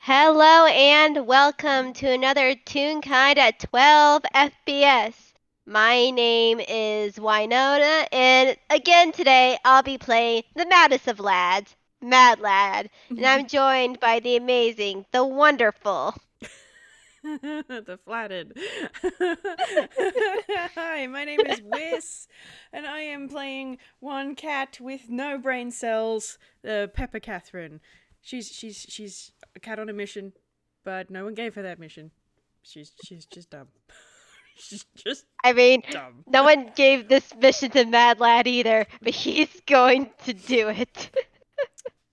Hello and welcome to another Toonkind at 12 FPS. My name is Winona, and again today I'll be playing the maddest of lads, Mad Lad, and I'm joined by the amazing, the wonderful. The flattered. Hi, my name is Whis, and I am playing one cat with no brain cells, Pepper Kathrine. She's a cat on a mission, but no one gave her that mission. She's just dumb. She's just I mean, dumb. no one gave this mission to Mad Lad either, but he's going to do it.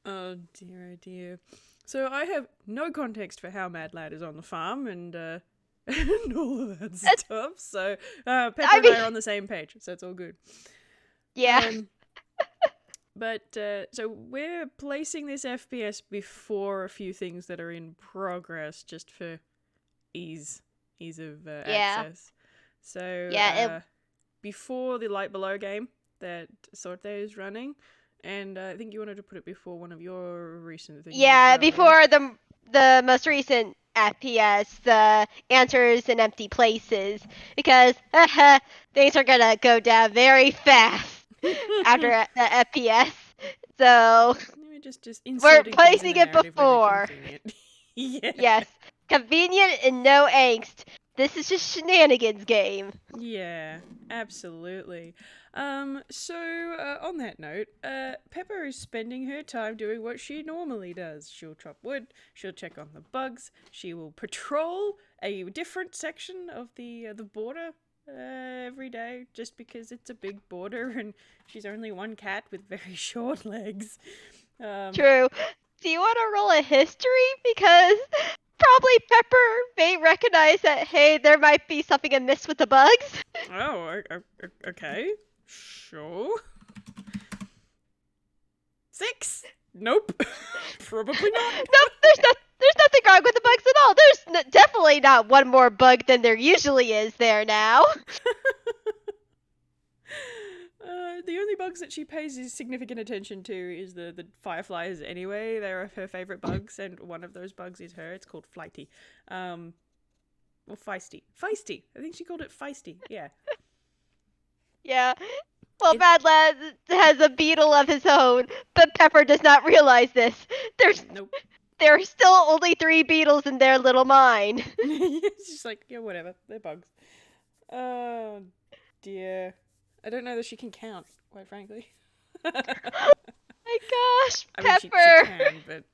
Oh dear, oh dear. So I have no context for how Mad Lad is on the farm and and all of that stuff. So Pepper I and I mean, are on the same page, so it's all good. yeah. Um, but so we're placing this FPS before a few things that are in progress, just for ease of Yeah. access. So Yeah, before the Light Below game that Sorte is running, and I think you wanted to put it before one of your recent things as Yeah, well, yeah? before the most recent FPS, the answers in empty places, because things are gonna go down very fast after the FPS. So We're just we're inserting things in placing the it narrative where they're before. convenient. Yeah. Yes, convenient and no angst. This is just shenanigans game. Yeah, absolutely. On that note, Pepper is spending her time doing what she normally does. She'll chop wood, she'll check on the bugs, she will patrol a different section of the border every day, just because it's a big border and she's only one cat with very short legs. Um, True. Do you want to roll a history? Because probably Pepper may recognize that, hey, there might be something amiss with the bugs. okay, sure. 6? Nope. Probably not. Nope, there's nothing wrong with the bugs at all. There's definitely not one more bug than there usually is there now. The only bugs that she pays significant attention to is the fireflies anyway. They're her favorite bugs, and one of those bugs is her. It's called Flighty. Or Feisty. Feisty! I think she called it Feisty, yeah. Yeah. Well, It, Mad Lad has a beetle of his own, but Pepper does not realize this. nope. There are still only 3 beetles in their little mind. It's just like, yeah, whatever. They're bugs. Oh, dear. I don't know that she can count, quite frankly. My gosh, I mean, she Pepper.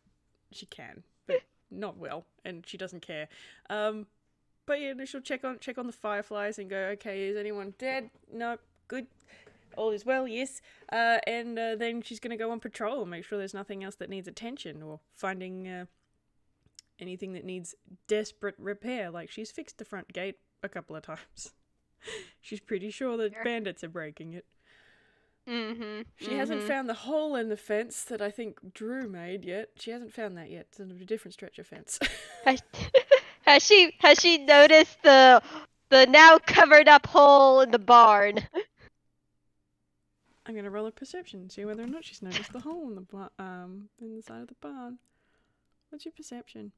can, but not well, and she doesn't care. But yeah, she'll check on the fireflies and go, okay, is anyone dead? No, good, all is well, yes. And then she's gonna go on patrol and make sure there's nothing else that needs attention or finding anything that needs desperate repair. Like she's fixed the front gate a couple of times. She's pretty sure that bandits are breaking it. She hasn't found the hole in the fence that I think Drew made yet. She hasn't found that yet. It's a different stretch of fence. Has, has she noticed the now covered up hole in the barn? I'm gonna roll a perception and see whether or not she's noticed the hole in the side of the barn. What's your perception?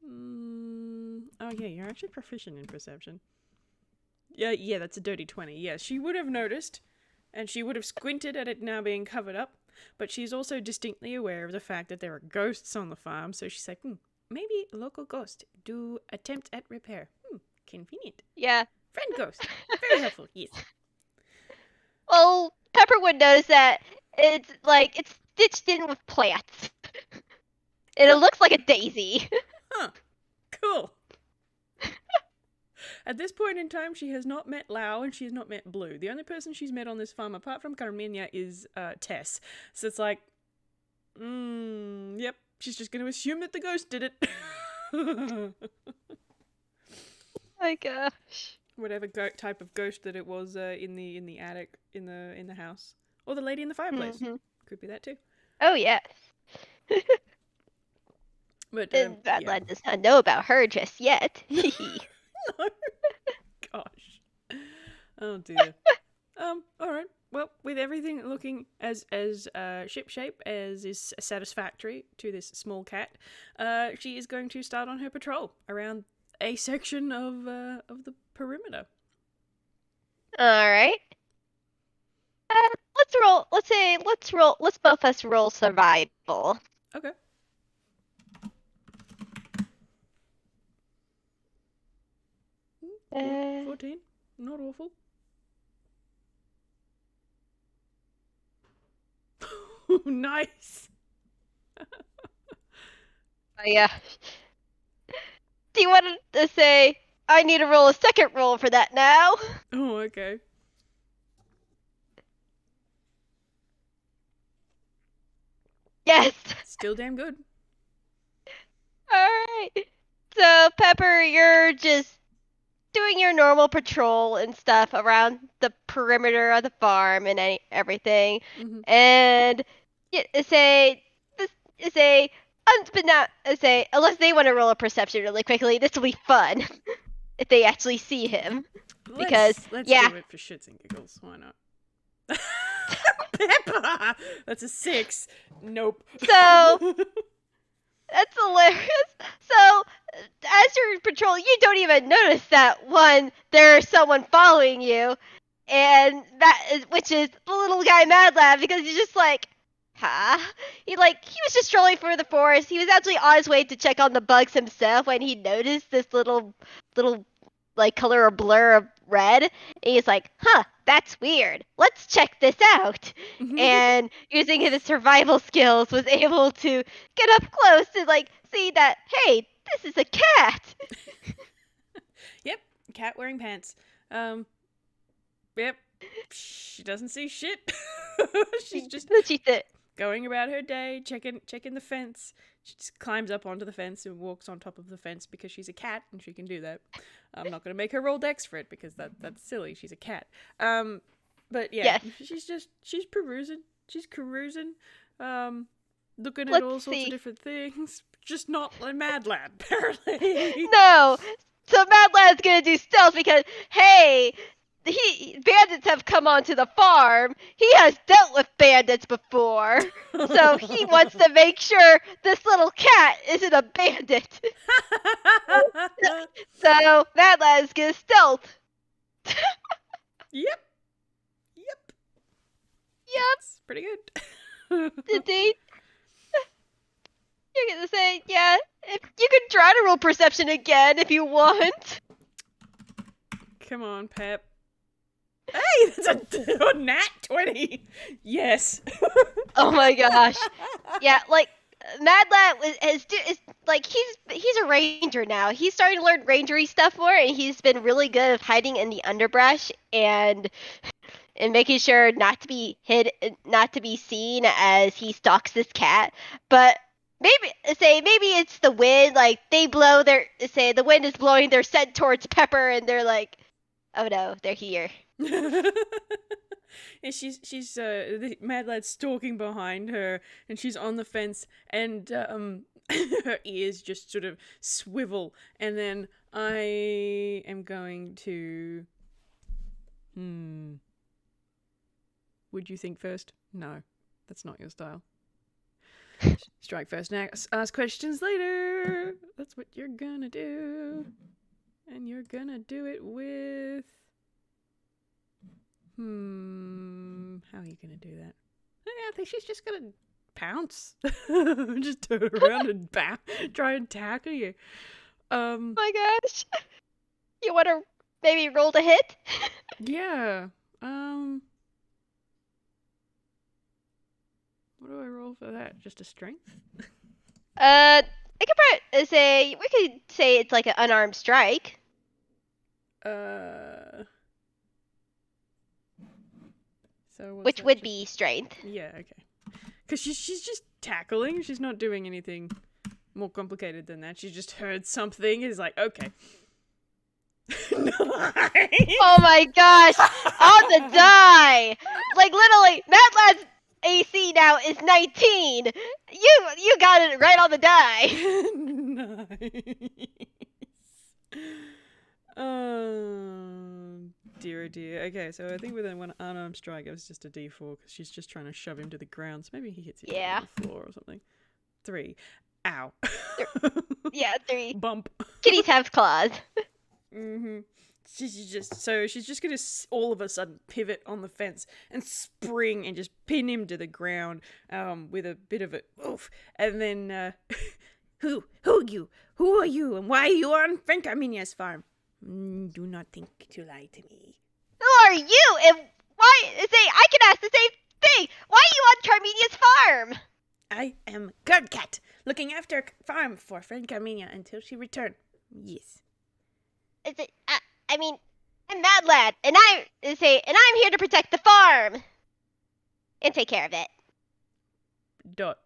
Oh yeah, you're actually proficient in perception. Yeah, that's a dirty 20. Yes, she would have noticed, and she would have squinted at it now being covered up, but she's also distinctly aware of the fact that there are ghosts on the farm, so she's like, maybe a local ghost do attempt at repair. Convenient. Yeah. Friend ghost. Very helpful, yes. Well, Pepper would notice that it's stitched in with plants. And it looks like a daisy. Huh. Cool. At this point in time, she has not met Lau and she has not met Blue. The only person she's met on this farm, apart from Carmina, is Tess. So it's like, yep, she's just going to assume that the ghost did it. Oh my gosh. Whatever type of ghost that it was in the attic in the house, or the lady in the fireplace. Could be that too. Oh yes. But And Bad yeah. Lad does not know about her just yet. No. Gosh. Oh dear. All right. well, with everything looking as shipshape as is satisfactory to this small cat, she is going to start on her patrol around a section of the perimeter. All right. Let's roll. Let's roll. Let's both us roll survival. Okay. Uh, 14. Not awful. Nice. yeah. Do you want to say I need to roll a second roll for that now? Oh, okay. Yes. Still damn good. All right. So Pepper, you're just doing your normal patrol and stuff around the perimeter of the farm and everything, Mm-hmm. and say this say unbeknownst say unless they want to roll a perception really quickly, this will be fun if they actually see him because Let's yeah. do it for shits and giggles. Why not? Pepper! That's a 6. Nope. So that's hilarious. So, as you're patrolling, you don't even notice that there's someone following you, and which is the little guy Mad Lab, because he's just like, huh? He was just strolling through the forest. He was actually on his way to check on the bugs himself when he noticed this little like color or blur of red. And he's like, huh, that's weird. Let's check this out. And using his survival skills was able to get up close to see that, hey, this is a cat. Yep, cat wearing pants. Yep. She doesn't see shit. She's just going about her day, checking the fence. She just climbs up onto the fence and walks on top of the fence because she's a cat and she can do that. I'm not going to make her roll dex for it because that's silly. She's a cat. But yeah, yes. she's perusing. She's carousing. Looking at all sorts of different things. Just not a Mad Lad, apparently. No. So Mad Lad's gonna do stealth because, hey, bandits have come onto the farm. He has dealt with bandits before. So he wants to make sure this little cat isn't a bandit. So Mad Lad's gonna stealth. Yep. It's pretty good. Indeed. You're gonna say, yeah, if you can try to roll perception again if you want. Come on, Pep. Hey, that's a nat 20. Yes. Oh my gosh. Yeah, Mad Lad is he's a ranger now. He's starting to learn rangery stuff more, and he's been really good at hiding in the underbrush and making sure not to be seen as he stalks this cat. But maybe it's the wind. Like the wind is blowing their scent towards Pepper, and they're like, oh no, they're here. And she's the Mad Lad's stalking behind her, and she's on the fence, and her ears just sort of swivel, and then I am going to. Would you think first? No, that's not your style. Strike first, ask questions later. That's what you're gonna do, and you're gonna do it with. How are you gonna do that? I think she's just gonna pounce. Just turn around and try and tackle you. Oh my gosh. You wanna maybe roll to hit? Yeah. What do I roll for that? Just a strength? I could probably say it's like an unarmed strike. So which would be strength. Yeah, okay. Because she's just tackling. She's not doing anything more complicated than that. She just heard something. Is like, okay. Nice. Oh my gosh! On the die! Like literally, Mad Lad's AC now is 19. You got it right on the die. Nice. Oh, dearie. dear, oh dear. Okay, so I think with that one unarmed strike, it was just a D4 because she's just trying to shove him to the ground. So maybe he hits him Yeah. on the floor or something. 3. Ow. Yeah, 3. Bump. Kitties have claws. Mm-hmm. She's just gonna all of a sudden pivot on the fence and spring and just pin him to the ground, with a bit of a oof, and then who are you, and why are you on Frank Arminia's farm? Do not think to lie to me. Who are you? And why? Say, I can ask the same thing. Why are you on Carminia's farm? I am guard cat, looking after a farm for Frank Arminia until she return. Yes. Is it? I mean, I'm Mad Lad, and I'm here to protect the farm and take care of it. Dot.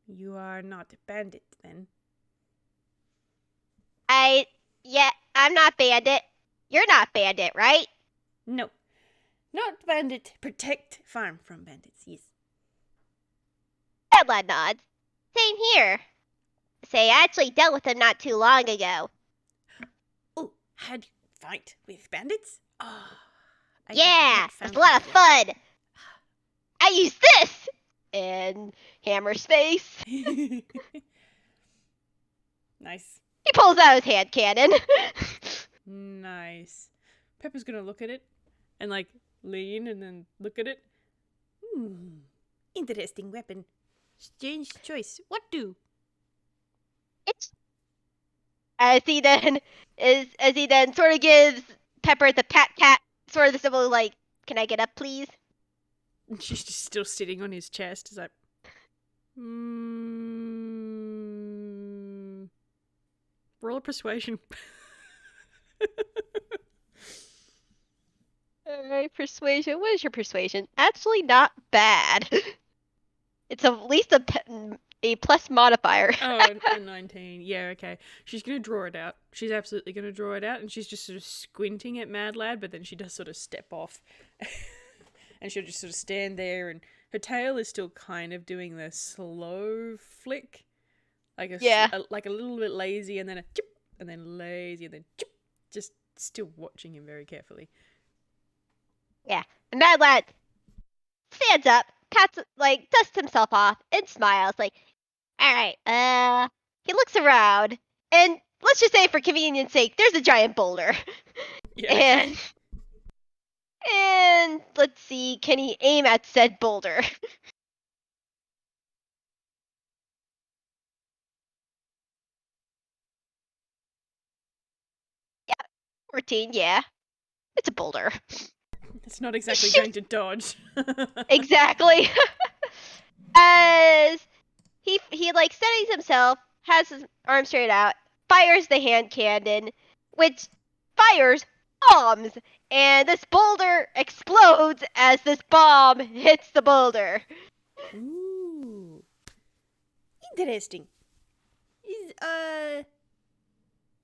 You are not a bandit, then? I'm not Bandit. You're not Bandit, right? No. Not bandit. Protect farm from bandits, yes. Mad Lad nods. Same here. Say, I actually dealt with them not too long ago. Oh, had you fight with bandits? Oh, Yeah, it's a lot of fun. I use this! And hammer space. Nice. He pulls out his hand cannon. Nice. Pepper's gonna look at it and like lean and then look at it. Interesting weapon. Strange choice. What do? It's as he then sort of gives Pepper the pat sort of the symbol like, can I get up, please? And she's just still sitting on his chest. It's like, roll a persuasion. Alright, persuasion. What is your persuasion? Actually, not bad. It's at least a plus modifier. Oh, a 19. Yeah, okay. She's going to draw it out. She's absolutely going to draw it out, and she's just sort of squinting at Mad Lad, but then she does sort of step off. And she'll just sort of stand there, and her tail is still kind of doing the slow flick. Like a little bit lazy, and then a chip, and then lazy, and then chip. Just still watching him very carefully. Yeah. And Mad Lad stands up, dusts himself off, and smiles like, alright, he looks around, and let's just say for convenience sake, there's a giant boulder. Yeah. And let's see, can he aim at said boulder? Yeah, 14, yeah. It's a boulder. It's not exactly going to dodge. Exactly. As he steadies himself, has his arm straight out, fires the hand cannon, which fires bombs, and this boulder explodes as this bomb hits the boulder. Ooh. Interesting.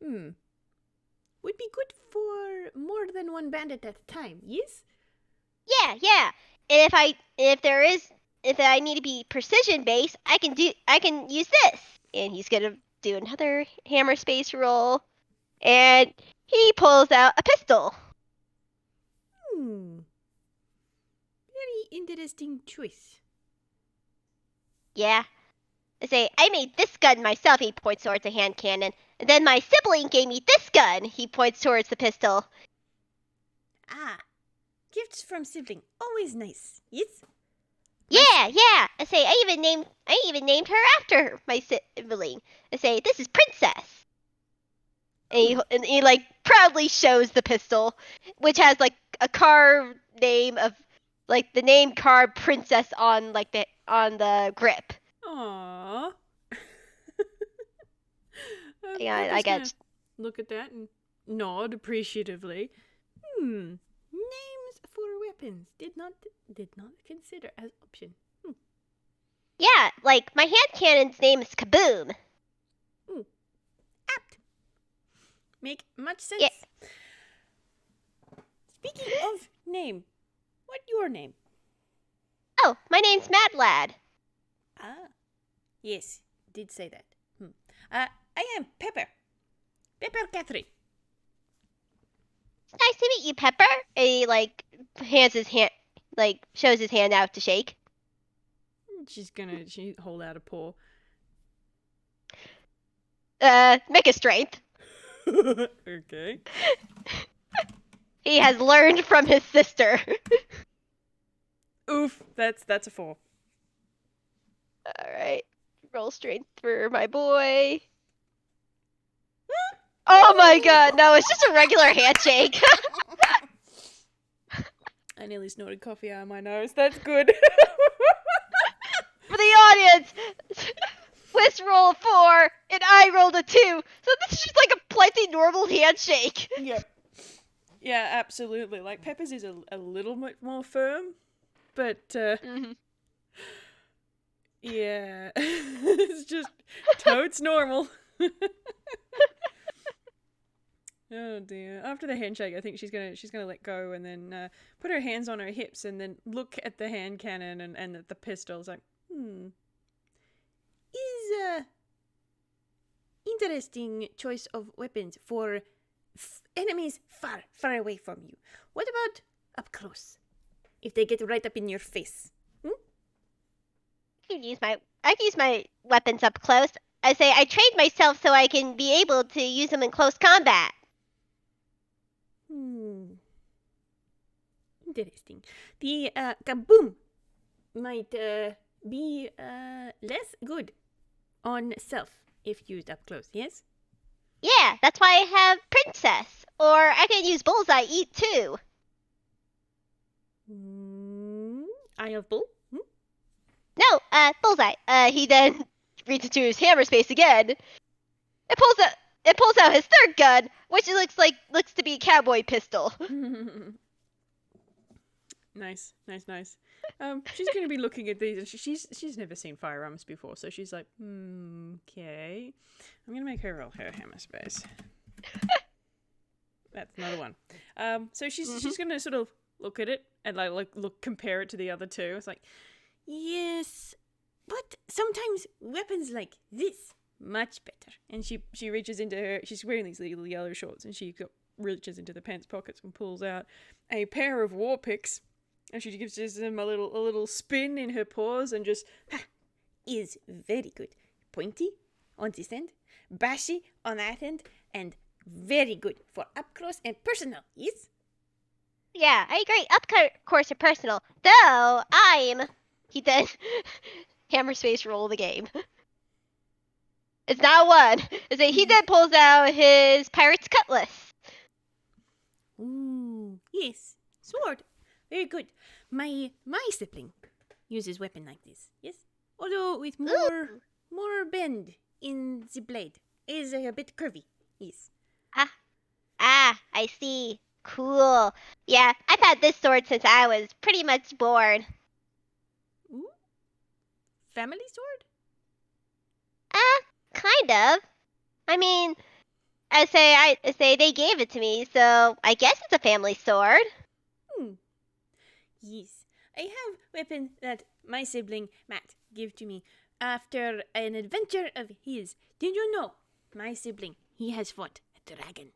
Would be good for more than one bandit at a time, yes? Yeah. And if I need to be precision based, I can use this. And he's gonna do another hammer space roll, and he pulls out a pistol. Very interesting choice. Yeah. I made this gun myself, he points towards a hand cannon. And then my sibling gave me this gun, he points towards the pistol. Ah, gifts from sibling, always nice, yes? Yeah. I even named her after my sibling. This is Princess. And he like proudly shows the pistol, which has like a carved name of like the name carved Princess on the grip. Aww. Yeah, I guess. Look at that and nod appreciatively. Names for weapons did not consider as option. Yeah, like my hand cannon's name is Kaboom. Apt. Make much sense. Yeah. Speaking of name, what your name? Oh, my name's Mad Lad. Ah, yes, did say that. I am Pepper. Pepper Kathrine. Nice to meet you, Pepper. And he like hands his hand, like shows his hand out to shake. She hold out a paw. Make a strength. Okay. He has learned from his sister. Oof, that's a 4. All right, roll strength for my boy. Oh my god, no, it's just a regular handshake. I nearly snorted coffee out of my nose. That's good. For the audience, Whis rolled a 4 and I rolled a 2. So this is just like a plenty normal handshake. Yep. Yeah, absolutely. Like Pepper's is a little bit more firm, but yeah, it's just totes normal. Oh dear. After the handshake, I think she's gonna let go and then put her hands on her hips and then look at the hand cannon and at the pistols like, is interesting choice of weapons for enemies far away from you. What about up close? If they get right up in your face. I can use my weapons up close. I say I trained myself so I can be able to use them in close combat. Interesting. The kaboom might be less good on self if used up close, yes? Yeah, that's why I have Princess. Or I can use Bullseye Eat too. Eye of Bull? No, Bullseye. He then reaches into his hammer space again. It pulls out his third gun, which looks to be a cowboy pistol. Nice. She's gonna be looking at these. She's never seen firearms before, so she's like, okay. I'm gonna make her roll her hammer space. That's not a 1. So she's gonna sort of look at it and like compare it to the other two. It's like, yes, but sometimes weapons like this much better. And she reaches into her. She's wearing these little yellow shorts, and she reaches into the pants pockets and pulls out a pair of war picks. And she gives them a little spin in her paws and just, is very good. Pointy on this end, bashy on that end, and very good for up close and personal, yes? Yeah, I agree. Up close and personal. Though he then hammer space roll the game. It's not one. He then pulls out his pirate's cutlass. Ooh, yes, sword. Very good. My sibling uses weapon like this, yes? Although with more bend in the blade. Is a bit curvy, yes. I see. Cool. Yeah, I've had this sword since I was pretty much born. Ooh. Family sword? Kind of. I mean, I say they gave it to me, so I guess it's a family sword. Yes. I have weapon that my sibling Matt gave to me after an adventure of his. Did you know? My sibling, he has fought a dragon.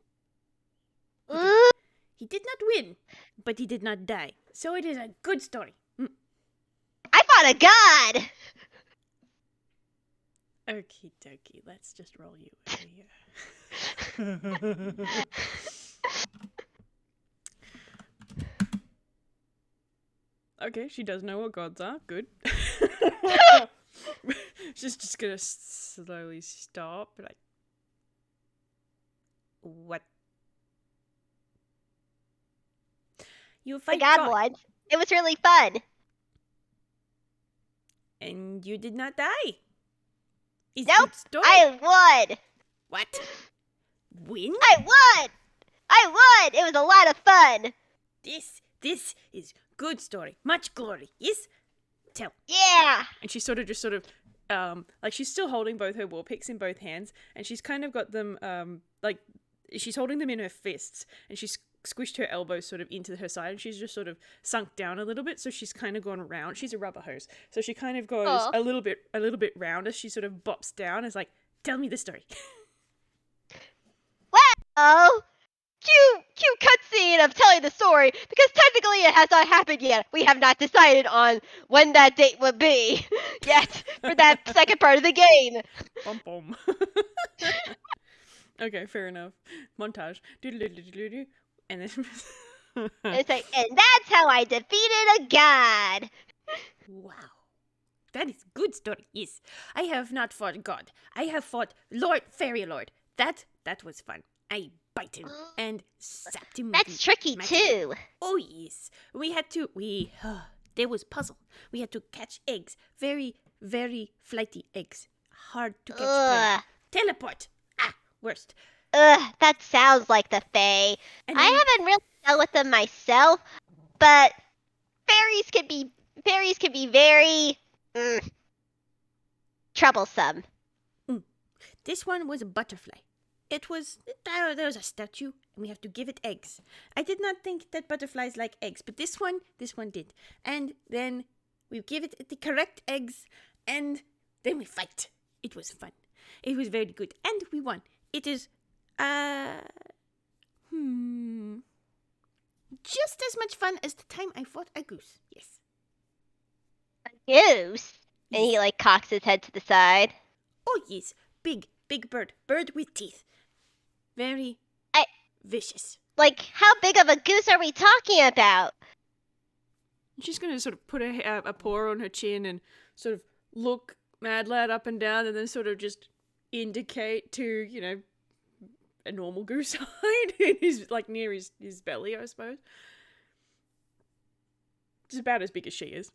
He did not win, but he did not die. So it is a good story. I fought a god! Okie dokie, let's just roll you over here. Okay, she does know what gods are. Good. She's just gonna slowly stop. Like, what? You fight I got God, one. It was really fun. and you did not die. Is Nope, good story. I won. What? Win? I won. It was a lot of fun. This is good story. Much glory. Yes? Tell. Yeah. And she sort of like she's still holding both her war picks in both hands, and she's kind of got them like she's holding them in her fists, and she's squished her elbows sort of into her side, and she's just sort of sunk down a little bit, so she's kind of gone round. She's a rubber hose, so she kind of goes a little bit round as she sort of bops down. It's like, tell me the story. Well, cute cutscene of telling the story, because technically it has not happened yet. We have not decided on when that date will be yet for that second part of the game. Bum bum. Okay, fair enough. Montage. Doodle-doodle-doodle-doo. And then. And it's like, and that's how I defeated a god. Wow. That is good story. Yes. I have not fought God. I have fought Fairy Lord. That was fun. I bite him and zapped him. That's tricky too. Oh yes. There was puzzle. We had to catch eggs. Very, very flighty eggs. Hard to catch. Ugh. Teleport. Worst. Ugh, that sounds like the Fae. And I then, haven't really dealt with them myself, but fairies can be very troublesome. this one was a butterfly. There was a statue, and we have to give it eggs. I did not think that butterflies like eggs, but this one did. And then we give it the correct eggs, and then we fight. It was fun. It was very good, and we won. It is, just as much fun as the time I fought a goose. Yes. A goose? And he like cocks his head to the side. Oh yes, big bird with teeth. Very vicious. Like, how big of a goose are we talking about? She's gonna sort of put a paw on her chin and sort of look Mad Lad up and down, and then sort of just indicate to a normal goose height in his near his belly, I suppose. It's about as big as she is.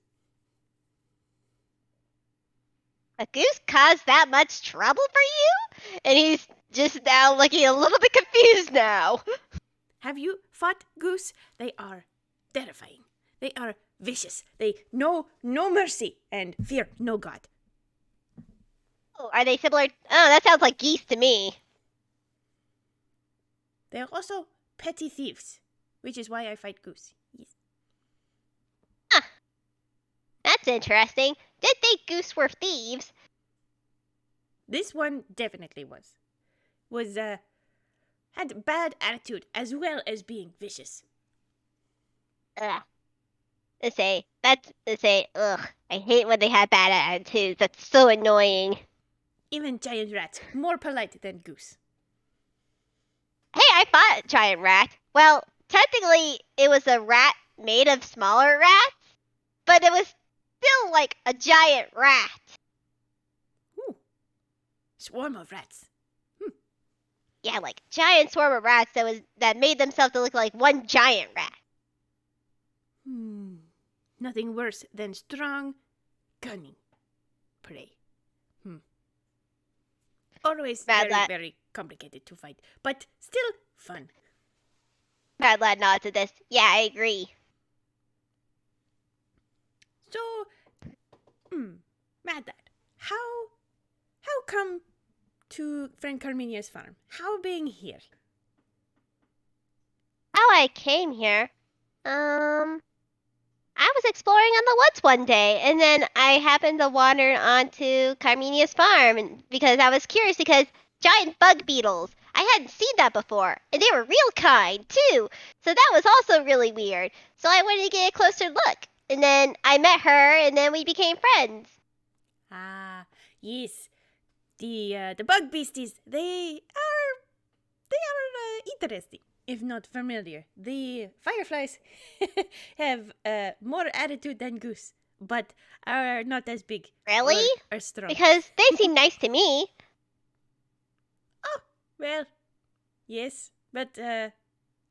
A goose caused that much trouble for you? And he's just now looking a little bit confused now. Have you fought goose? They are terrifying. They are vicious. They know no mercy and fear no God. Oh, are they similar? Oh, that sounds like geese to me. They are also petty thieves, which is why I fight goose. Yes. That's interesting. Did think goose were thieves. This one definitely was. Had bad attitude as well as being vicious. Ugh. Ugh. I hate when they have bad attitudes. That's so annoying. Even giant rats, more polite than goose. Hey, I fought a giant rat. Well, technically, it was a rat made of smaller rats, but it was still like a giant rat. Ooh. Swarm of rats. Yeah, like giant swarm of rats that made themselves to look like one giant rat. Nothing worse than strong, cunning prey. Always very complicated to fight, but still fun. Mad Lad nods at this. Yeah, I agree. So, Mad Lad, how come to friend Carminia's farm? How being here? How I came here? I was exploring in the woods one day, and then I happened to wander onto Carminia's farm, and because I was curious, because giant bug beetles. I hadn't seen that before, and they were real kind too. So that was also really weird. So I wanted to get a closer look, and then I met her, and then we became friends. Ah, yes. The bug beasties, they are interesting, if not familiar. The fireflies have more attitude than goose, but are not as big. Really? Or strong. Because they seem nice to me. Oh, well, yes, but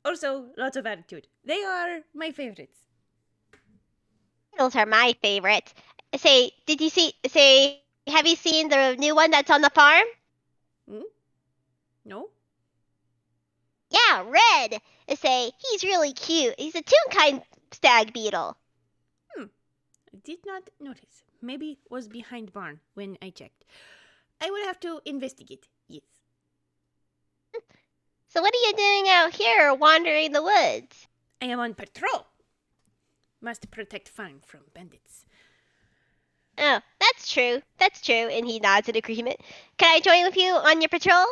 also lots of attitude. They are my favorites. Beetles are my favorite. Have you seen the new one that's on the farm? No? Yeah, Red. He's really cute. He's a Toonkind stag beetle. I did not notice. Maybe was behind barn when I checked. I would have to investigate. Yes. So what are you doing out here wandering the woods? I am on patrol. Must protect farm from bandits. Oh, that's true. That's true. And he nods in agreement. Can I join with you on your patrol?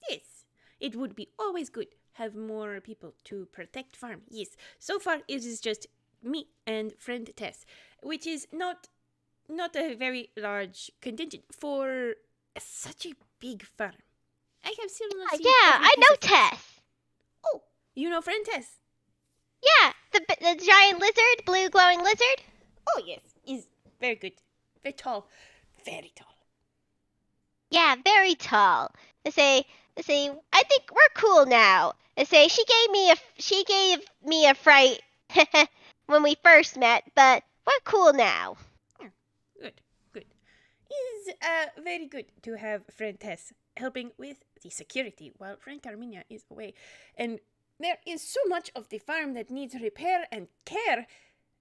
Yes. It would be always good have more people to protect farm. Yes, so far it is just me and friend Tess, which is not a very large contingent for such a big farm. I have still not seen Yeah, every I piece know of fence. Tess. Oh, you know friend Tess? Yeah, the giant lizard, blue glowing lizard. Oh yes, is very good, very tall, very tall. Yeah, very tall. They say, I think we're cool now. They say she gave me a fright when we first met, but we're cool now. Good, good. Is very good to have friend Tess helping with the security while friend Carmina is away. And there is so much of the farm that needs repair and care,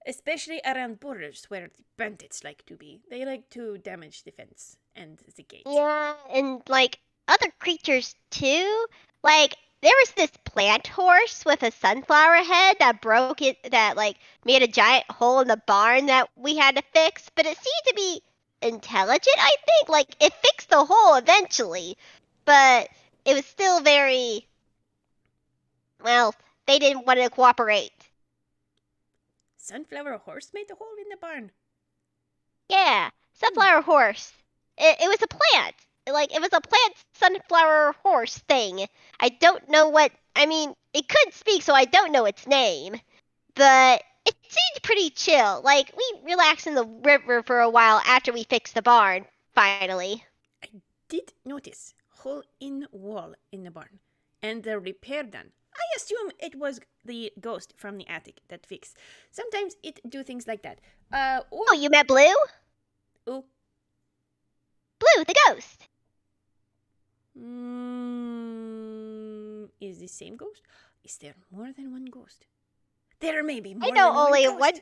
especially around borders where the bandits like to be. They like to damage the fence and the gate. Yeah, and like other creatures too. Like there was this plant horse with a sunflower head that broke it that like made a giant hole in the barn that we had to fix, but it seemed to be intelligent, I think. Like it fixed the hole eventually, but it was still very well, they didn't want to cooperate. Sunflower horse made the hole in the barn. Yeah, sunflower horse. It was a plant. Like it was a plant sunflower horse thing. I don't know what. I mean, it could speak, so I don't know its name. But it seemed pretty chill. Like we relaxed in the river for a while after we fixed the barn. Finally. I did notice hole in wall in the barn and the repair done. I assume it was the ghost from the attic that fixed. Sometimes it do things like that. Or Oh, you met Blue? oh, Blue, the ghost. is the same ghost? Is there more than one ghost? There may be more I know than one only ghost. one.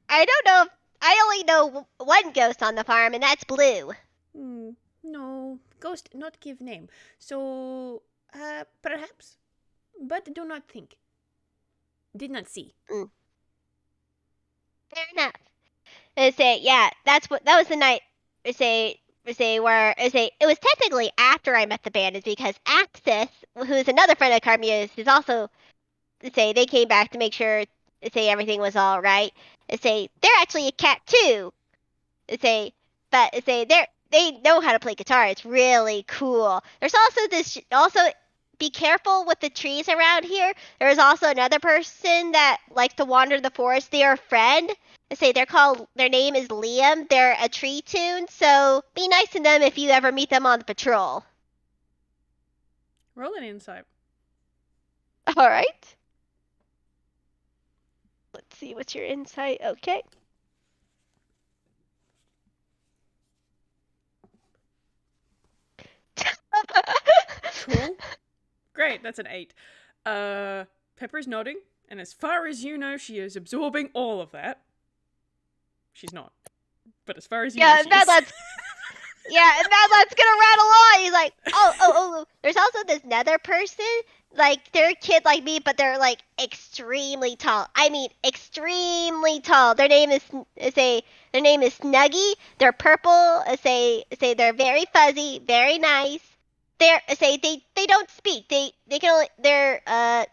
I don't know. I only know one ghost on the farm, and that's Blue. No, ghost not give name. So, perhaps, but do not think. Did not see. Fair enough. I say, yeah, that was the night. Where it was technically after I met the bandits because Axis, who's another friend of Carmina's, is also they came back to make sure everything was all right. They're actually a cat too. But they know how to play guitar. It's really cool. There's also be careful with the trees around here. There's also another person that likes to wander the forest. They're a friend. Their name is Liam. They're a tree tune, so be nice to them if you ever meet them on the patrol. Roll an insight. All right. Let's see what's your insight. Okay. Cool. Great, that's an 8. Pepper's nodding, and as far as you know, she is absorbing all of that. She's not. But as far as you know, she is. Yeah, and Madlad's gonna rattle on. He's like, oh. There's also this nether person. Like, they're a kid like me, but they're like extremely tall. I mean, extremely tall. Their name is Snuggy. They're purple. They're very fuzzy, very nice. They don't speak. They can only they're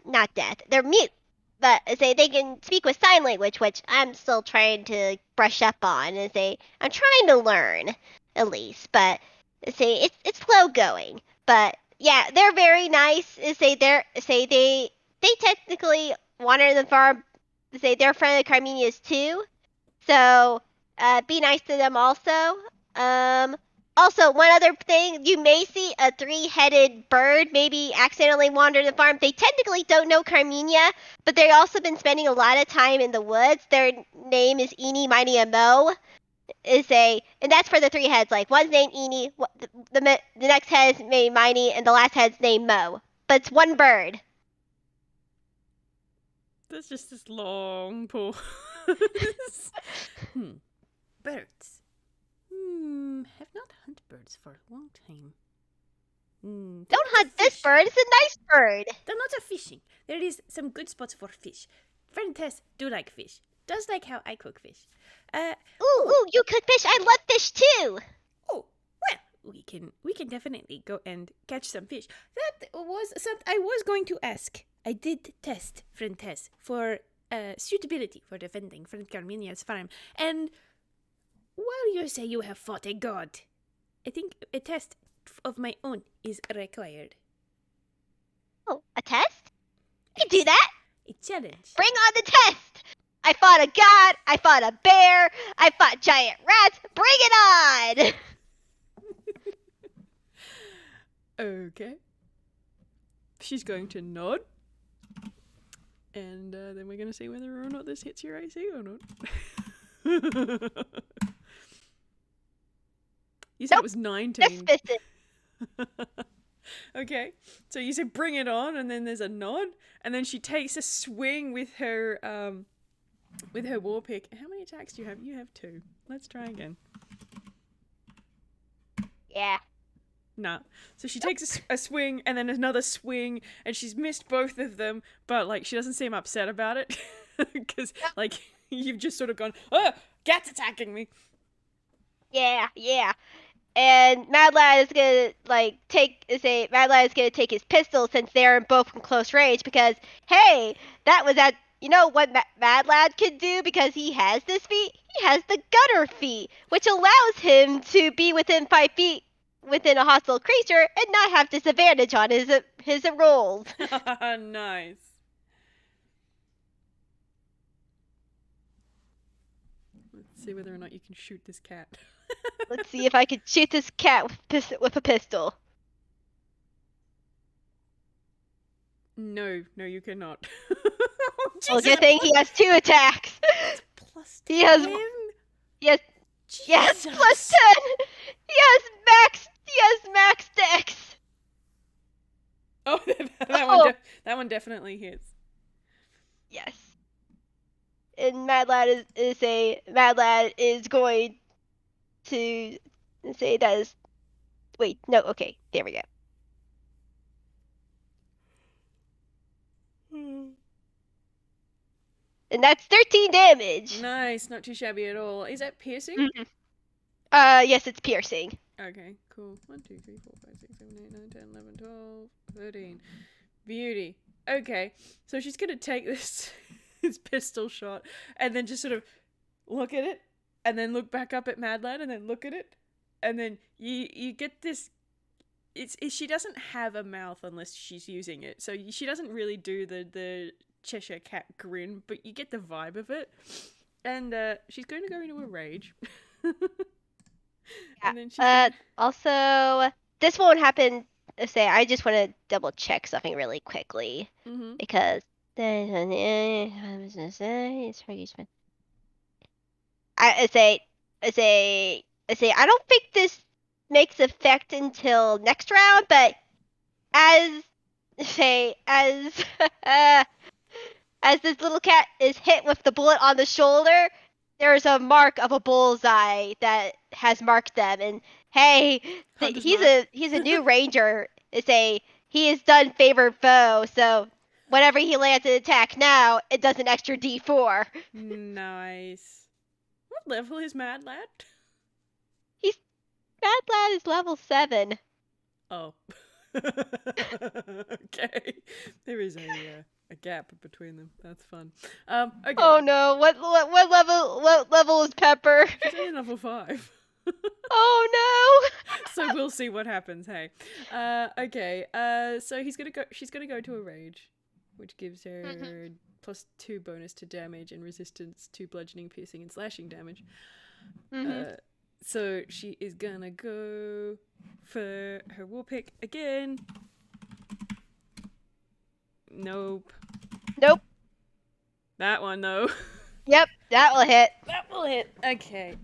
not deaf. They're mute. But they can speak with sign language, which I'm still trying to brush up on. I'm trying to learn at least, but it's slow going. But yeah, they're very nice. They technically wander the farm. They're friendly Carminias too. So be nice to them also. Also, one other thing, you may see a 3-headed bird maybe accidentally wander the farm. They technically don't know Carmina, but they've also been spending a lot of time in the woods. Their name is Eenie, Miny, and Mo. And that's for the 3 heads. Like, one's named Eenie, the next head's named Miny, and the last head's named Mo. But it's one bird. There's just this long pause. Birds. Have not hunted birds for a long time. Don't hunt this bird. It's a nice bird. They're not a fishing. There is some good spots for fish. Friend Tess do like fish. Does like how I cook fish. Ooh, you cook fish. I love fish too. Oh, well, we can definitely go and catch some fish. That was something I was going to ask. I did test friend Tess for suitability for defending friend Carminia's farm, and while you say you have fought a god, I think a test of my own is required. Oh, a test? You can do that. A challenge. Bring on the test. I fought a god. I fought a bear. I fought giant rats. Bring it on. Okay. She's going to nod. And then we're going to see whether or not this hits your AC or not. You said it was 19. Okay. So you said bring it on, and then there's a nod, and then she takes a swing with her war pick. How many attacks do you have? You have 2. Let's try again. Yeah. Nah. So she takes a swing and then another swing, and she's missed both of them, but like she doesn't seem upset about it because like you've just sort of gone, oh, cat's attacking me. Yeah. And Mad Lad is gonna Mad Lad is gonna take his pistol since they're both in close range because hey, that was at what Mad Lad can do because he has this feat. He has the gutter feat, which allows him to be within 5 feet within a hostile creature and not have disadvantage on his rolls. Nice. Let's see whether or not you can shoot this cat. Let's see if I can shoot this cat with a pistol. No, you cannot. Well, good thing he has 2 attacks. Plus 10? He has yes, plus 10. He has max dex. Oh, that one definitely hits. Yes. And Mad Lad is going to say that is. Wait, no. Okay, there we go. And that's 13 damage. Nice, not too shabby at all. Is that piercing? Mm-hmm. Yes, it's piercing. Okay, cool. 1, 2, 3, 4, 5, 6, 7, 8, 9, 10, 11, 12, 13. Beauty. Okay, so she's gonna take this pistol shot and then just sort of look at it and then look back up at Mad Lad and then look at it and then you get this. She doesn't have a mouth unless she's using it, so she doesn't really do the Cheshire Cat grin, but you get the vibe of it. And she's going to go into a rage. And then she's also, this won't happen. I just want to double check something really quickly because I don't think this makes effect until next round, but as as this little cat is hit with the bullet on the shoulder, there's a mark of a bullseye that has marked them. And hey, he's a new ranger. He has done favored foe, so whenever he lands an attack now, it does an extra D4. Nice. What level is Mad Lad? Mad Lad is level 7. Oh. Okay. There is a gap between them. That's fun. Okay. Oh no! What level is Pepper? She's only level 5. Oh no! So we'll see what happens. Hey. Okay. So she's gonna go to a rage, which gives her +2 bonus to damage and resistance to bludgeoning, piercing, and slashing damage. So she is gonna go for her war pick again. Nope. That one though. Yep, that will hit. That will hit. Okay.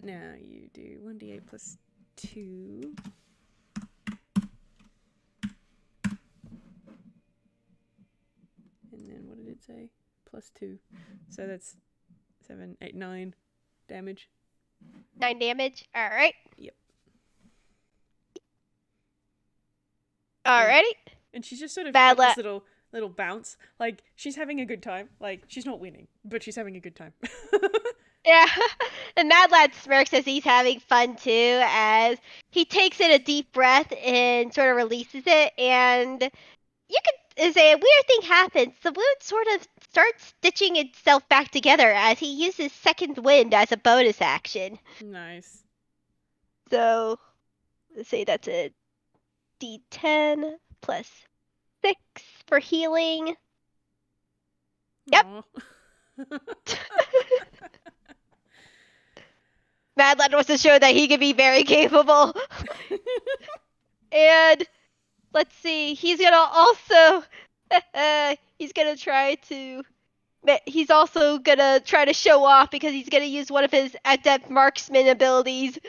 Now you do 1d8 +2. And then what did it say? +2. So that's 7, 8, 9 damage. 9 damage. All right. Yep. Alrighty. And she's just sort of got this little bounce. Like, she's having a good time. Like, she's not winning, but she's having a good time. Yeah. And Mad Lad smirks as he's having fun too, as he takes in a deep breath and sort of releases it, and you could say a weird thing happens. The wound sort of starts stitching itself back together as he uses second wind as a bonus action. Nice. So let's say that's a D10 plus 6 for healing. Yep. Aw. Mad Lad wants to show that he can be very capable. And let's see, he's gonna also he's also gonna try to show off because he's gonna use one of his adept marksman abilities.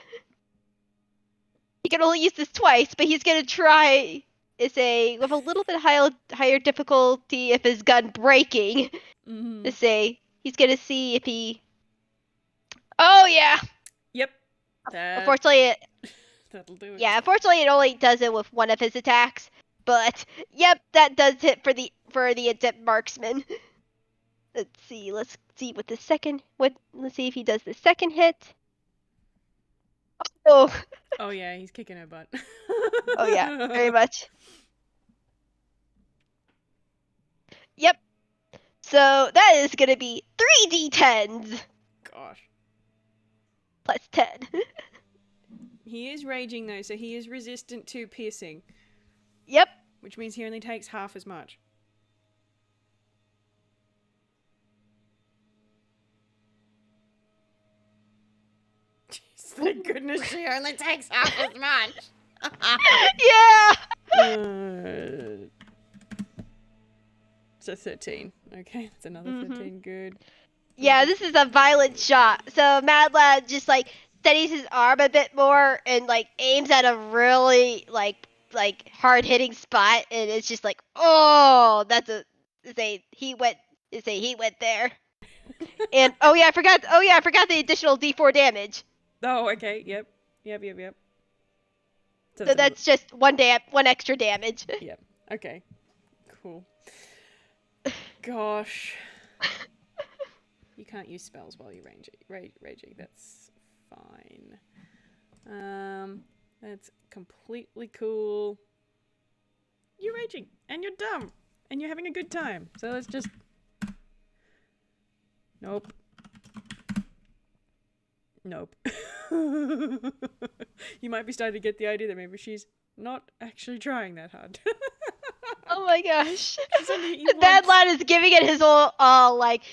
He can only use this twice, but he's gonna try with a little bit higher difficulty if his gun breaking. Mm-hmm. He's gonna see if he. Oh yeah. Yep. Unfortunately, That'll do it. yeah. Unfortunately, it only does it with one of his attacks. But yep, that does hit for the adept marksman. Let's see. Let's see what the second. Let's see if he does the second hit. Oh. Oh yeah, he's kicking her butt. Oh yeah, very much. Yep. So that is gonna be 3d10s Gosh. plus 10. He is raging though, so he is resistant to piercing, Yep. which means he only takes half as much. Thank goodness she only takes half as much. Yeah. So 13. Okay, that's another 13. Good. Yeah, this is a violent shot. So Mad Lad just steadies his arm a bit more and aims at a really hard hitting spot, and it's just oh, that's a say he went there. And I forgot the additional D4 damage. Oh, okay. Yep. So that's just one extra damage. Yep. Okay. Cool. Gosh. You can't use spells while you're raging. That's fine. That's completely cool. You're raging, and you're dumb, and you're having a good time. So let's just. Nope. You might be starting to get the idea that maybe she's not actually trying that hard. Oh my gosh. The Bad Lad is giving it his all,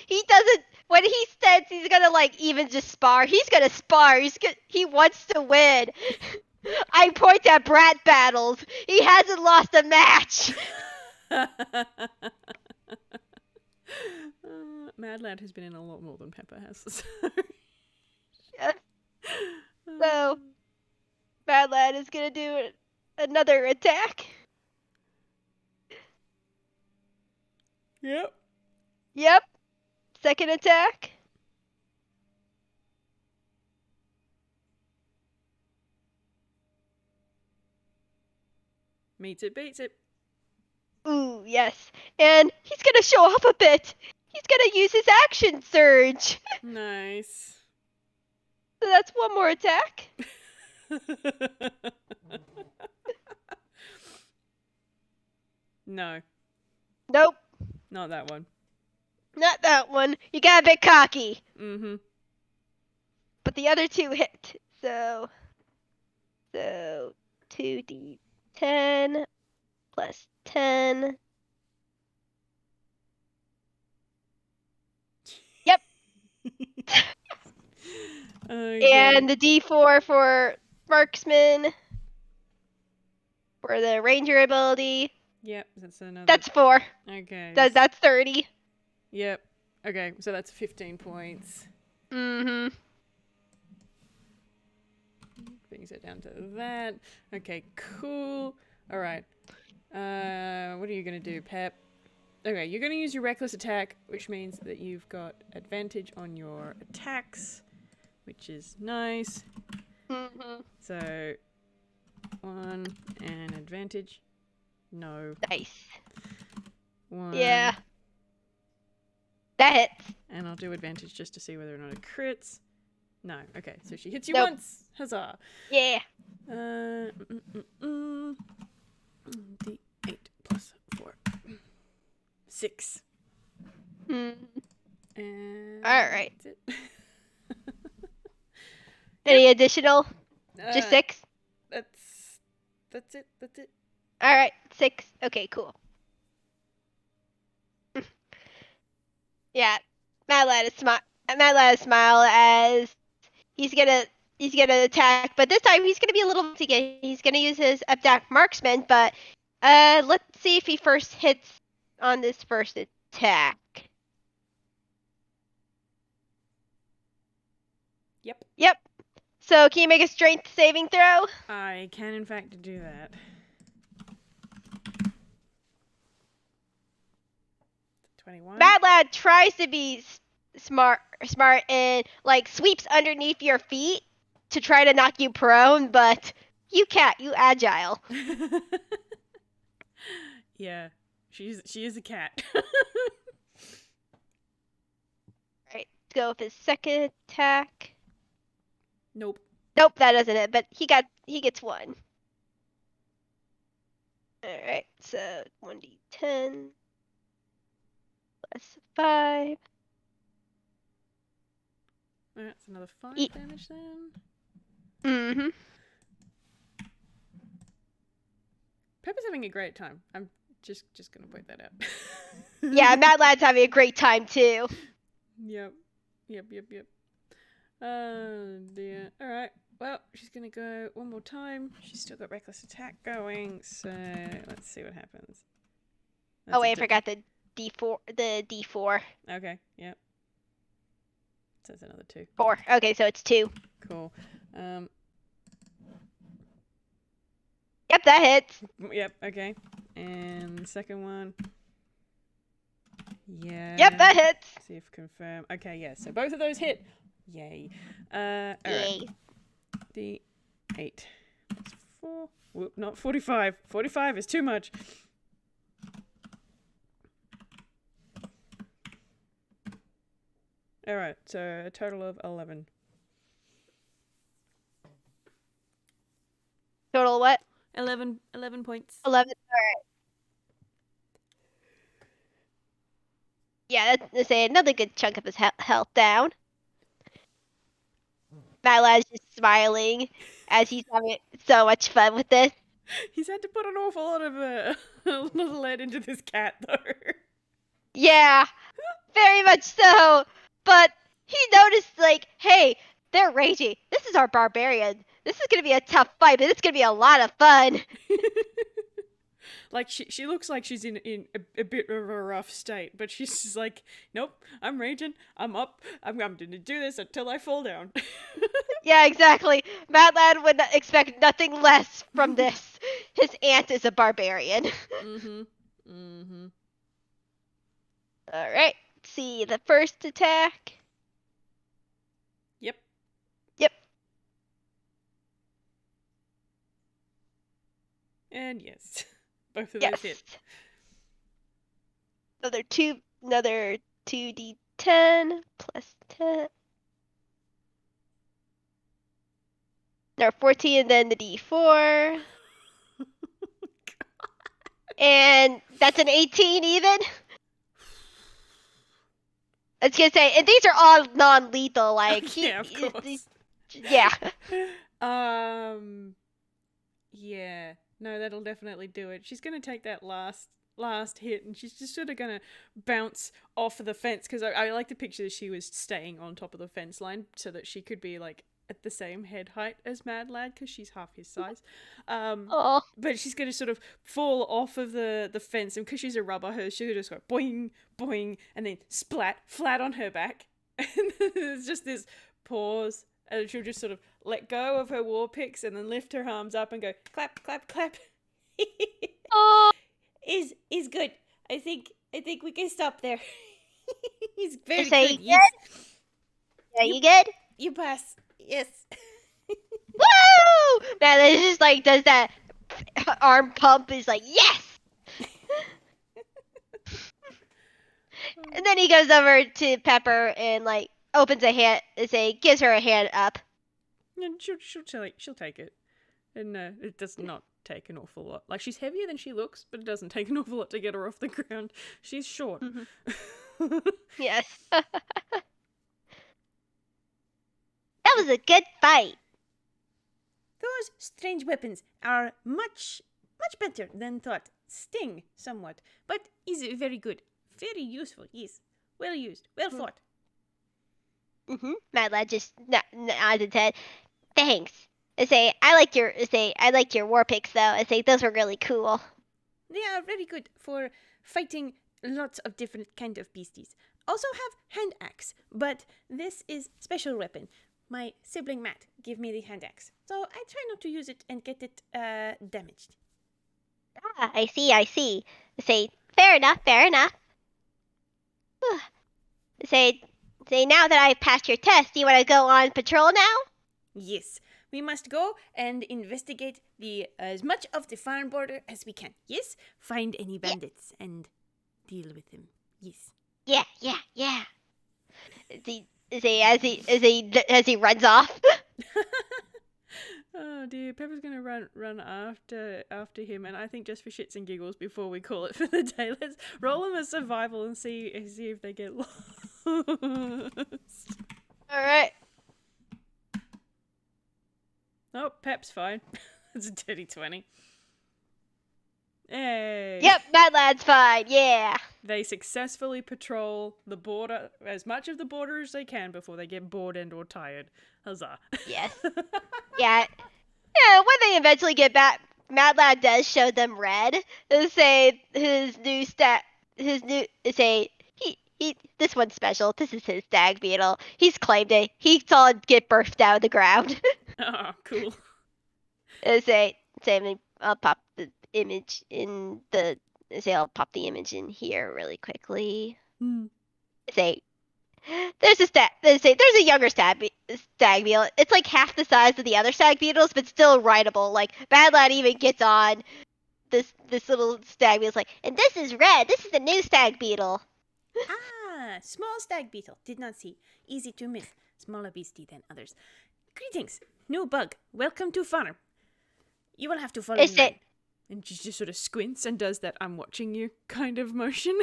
he doesn't, when he says he's gonna, even just spar, he's gonna spar. He wants to win. I point at Brat Battles. He hasn't lost a match. Mad Lad has been in a lot more than Pepper has. Yes. So, Mad Lad is gonna do another attack. Yep. Yep. Second attack. Meets it, beats it. Ooh, yes. And he's gonna show off a bit. He's gonna use his action surge. Nice. So that's one more attack. No. Nope. Not that one. Not that one. You got a bit cocky. Mm-hmm. But the other two hit. So 2d10 plus 10. Yep. And the d4 for marksman for the ranger ability. Yep, that's another. That's 4. Okay. That's 30. Yep. Okay, so that's 15 points. Mm-hmm. Brings it down to that. Okay, cool. All right. What are you gonna do, Pep? Okay, you're gonna use your reckless attack, which means that you've got advantage on your attacks, which is nice. Mm-hmm. So 1 and advantage. No. Nice. 1. Yeah. That hits. And I'll do advantage just to see whether or not it crits. No. Okay, so she hits you Nope. once. Huzzah. Yeah. D8 plus 4. 6. Hmm. And All right. that's it. Any additional? Just 6? That's it. That's it. All right, 6. Okay, cool. Yeah, Mad Lad is smile as he's gonna attack, but this time he's gonna be a little again. He's gonna use his attack marksman, but let's see if he first hits on this first attack. Yep. So can you make a strength saving throw? I can in fact do that. 21. Mad Lad tries to be smart and like sweeps underneath your feet to try to knock you prone, but you agile. Yeah, she is a cat. Alright, let's go with his second attack. Nope. Nope, that doesn't it, but he gets 1. Alright, so 1d10 plus 5. That's another 5 damage then. Mm-hmm. Pepper's having a great time. I'm just gonna point that out. Yeah, Mad Lad's having a great time too. Yep. Oh dear. Alright. Well, she's gonna go one more time. She's still got reckless attack going, so let's see what happens. Oh wait, I forgot the D4. Okay, yep. So that's another 2. 4. Okay, so it's 2. Cool. Yep, that hits. Yep, okay. And the second one. Yeah. Yep, that hits. See if confirm. Okay, yeah, so both of those hit. Yay. Yay. Right. D8. That's 4. Whoop, not 45. 45 is too much. Alright, so a total of 11. Total what? 11 points. 11. Alright. Yeah, that's another good chunk of his health down. Mad Lad's just smiling as he's having so much fun with this. He's had to put an awful lot of a little lead into this cat, though. Yeah, very much so. But he noticed, like, hey, they're raging. This is our barbarian. This is gonna be a tough fight, but it's gonna be a lot of fun. Like, she looks like she's in a bit of a rough state, but she's just like, nope, I'm raging, I'm up, I'm gonna do this until I fall down. Yeah, exactly. Mad Lad would expect nothing less from this. His aunt is a barbarian. Alright, let's see, the first attack. Yep. And yes. Both of those hit. Another 2d10 plus 10. No, 14 and then the d4. And that's an 18 even. I was gonna say, and these are all non-lethal, like yeah, of course. Yeah. Yeah. No, that'll definitely do it. She's gonna take that last hit, and she's just sort of gonna bounce off of the fence, because I like to picture that she was staying on top of the fence line so that she could be like at the same head height as Mad Lad, because she's half his size. But she's gonna sort of fall off of the fence, and because she's a rubber, she'll just go boing, boing, and then splat flat on her back. And there's just this pause, and she'll just sort of let go of her war picks and then lift her arms up and go clap, clap, clap. Oh, is good. I think we can stop there. He's very say good. you Yes. good? Are you good? You pass. Yes. Woo! Man, it just like does that arm pump is like yes. And And then he goes over to Pepper and like opens a hand, gives her a hand up. And she'll take it, and it does not take an awful lot. Like, she's heavier than she looks, but it doesn't take an awful lot to get her off the ground. She's short. Mm-hmm. Yes. That was a good fight. Those strange weapons are much better than thought. Sting somewhat, but is very good. Very useful, yes. Well used, well fought. Mm-hmm. Mad Lad just nods his head. Thanks. I liked your war picks though. Those were really cool. They are very good for fighting lots of different kind of beasties. Also have hand axe, but this is special weapon. My sibling Matt gave me the hand axe, so I try not to use it and get it damaged. Ah, I see. Fair enough. Say now that I've passed your test, do you want to go on patrol now? Yes, we must go and investigate as much of the farm border as we can. Yes, find any bandits and deal with them. Yes. Yeah. As he runs off. Oh dear, Pepper's gonna run after him, and I think just for shits and giggles, before we call it for the day, let's roll them a survival and see if they get lost. All right. Oh, Pep's fine. It's a dirty 20. Hey. Yep, Mad Lad's fine. Yeah. They successfully patrol the border, as much of the border as they can, before they get bored and or tired. Huzzah. Yes. Yeah. Yeah, when they eventually get back, Mad Lad does show them Red. This one's special. This is his stag beetle. He's claimed it. He saw it get birthed out of the ground. Oh, cool. I'll pop the image in the. I'll pop the image in here really quickly. There's a younger stag beetle. It's like half the size of the other stag beetles, but still rideable. Like Bad Lad even gets on this little stag beetle's like, and this is Red. This is the new stag beetle. Ah, small stag beetle. Did not see. Easy to miss. Smaller beastie than others. Greetings, new bug. Welcome to farm. You will have to follow me. And she just sort of squints and does that "I'm watching you" kind of motion.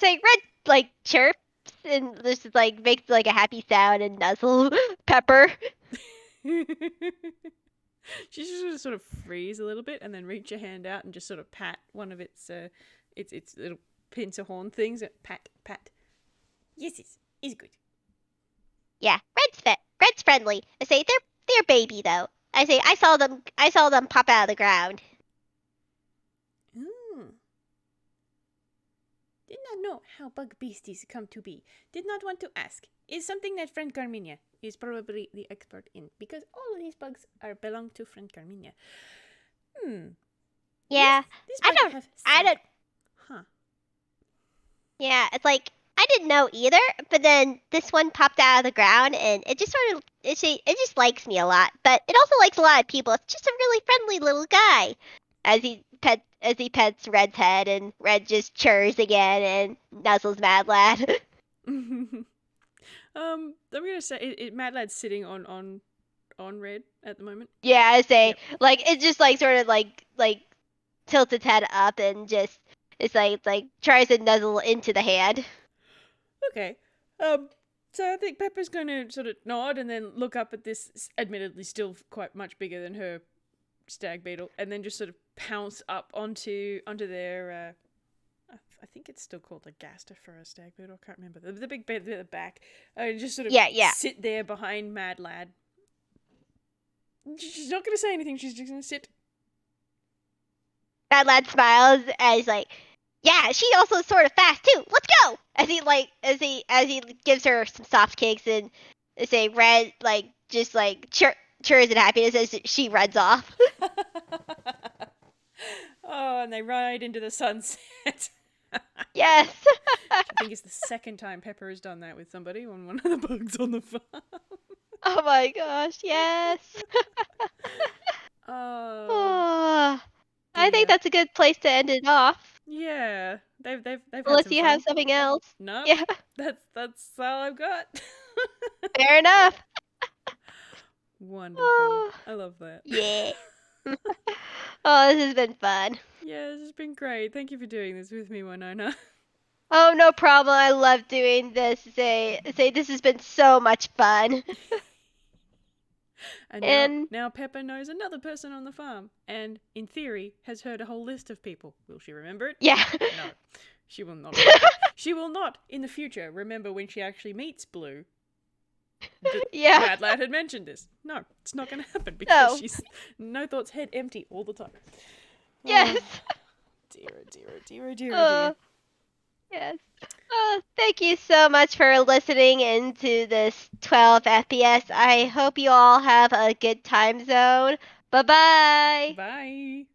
Red like chirps and just like makes like a happy sound and nuzzle Pepper. She just sort of freeze a little bit and then reach her hand out and just sort of pat one of its little pincer horn things. Pat. Yes, is good. Yeah, Red's friendly. They're baby though. I saw them pop out of the ground. Did not know how bug beasties come to be. Did not want to ask. Is something that friend Carmina is probably the expert in, because all of these bugs belong to friend Carmina. Yeah, I don't. Huh. Yeah, it's like I didn't know either, but then this one popped out of the ground, and it just sort of it just likes me a lot. But it also likes a lot of people. It's just a really friendly little guy. As he pets Red's head, and Red just churs again and nuzzles Mad Lad. I'm gonna say Mad Lad's sitting on Red at the moment. Yeah, it's just like sort of like tilts its head up and just it's like tries to nuzzle into the hand. Okay. So I think Pepper's gonna sort of nod and then look up at this, admittedly still quite much bigger than her stag beetle, and then just sort of pounce up onto their I think it's still called a gaster for a stag beetle. I can't remember the big bit at the back. And just sort of sit there behind Mad Lad. She's not gonna say anything. She's just gonna sit. Mad Lad smiles and he's like, "Yeah, she also sort of fast too. Let's go!" As he gives her some soft kicks and Red churs in happiness as she runs off. Oh, and they ride into the sunset. Yes. I think it's the second time Pepper has done that with somebody on one of the bugs on the farm. Oh my gosh, yes. Oh. I think that's a good place to end it off. Yeah. They've had Unless some you have fun. something else. Nope, Yeah, that's all I've got. fair enough. Wonderful. Oh, I love that. yeah. Oh, this has been fun. Yeah, this has been great. Thank you for doing this with me, Winona. Oh, no problem. I love doing this. Say, this has been so much fun. And And now Pepper knows another person on the farm, and in theory has heard a whole list of people. Will she remember it? yeah. No, she will not remember it. She will not in the future remember when she actually meets Blue that Yeah. Mad Lad had mentioned this. No, it's not going to happen because No. she's no thoughts head empty all the time. Yes. Oh, dear, oh dear, oh dear, oh dear, oh dear. Oh, yes. Oh, thank you so much for listening into this 12 FPS. I hope you all have a good time zone. Bye bye. Bye.